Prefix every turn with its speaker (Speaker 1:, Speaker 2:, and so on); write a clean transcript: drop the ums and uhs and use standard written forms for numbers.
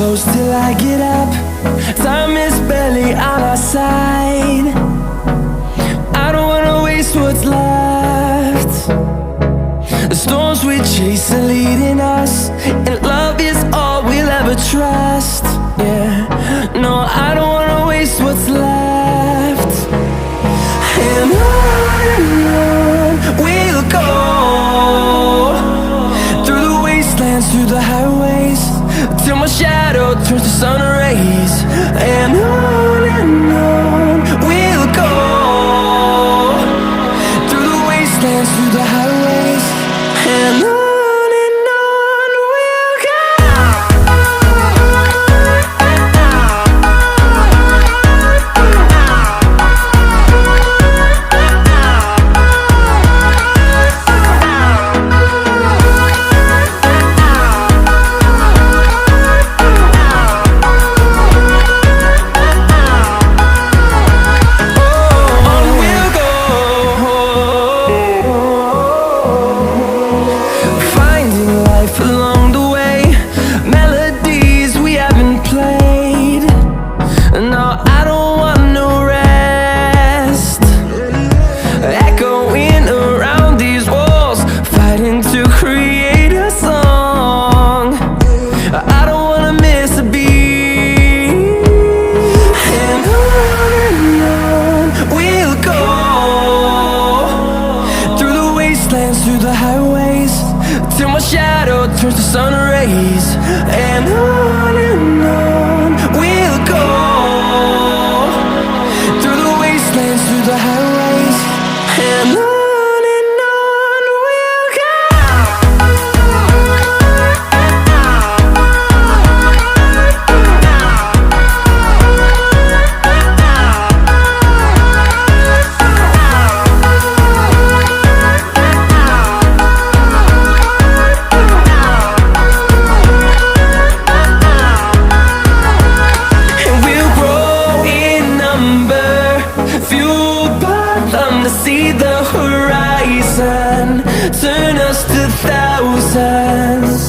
Speaker 1: close till I get up. Time is barely on our side. I don't wanna waste what's left. The storms we chase are leading us, and love is all we'll ever trust. Yeah, no, I don't wanna waste what's left. And on we'll go, through the wastelands, through the highways, till my shadow turns to sun rays. And on we'll go, through the wastelands, through the highways, and on we'll go. Along the way, melodies we haven't played. No, I don't want no rest. Echoing around these walls, fighting to create a song. I don't wanna miss a beat. And on we'll go, through the wastelands, through the highways, till my shadow turns to sun rays. And on we'll go, through the wastelands, through the highways, and on we'll go. See the horizon turn us to thousands.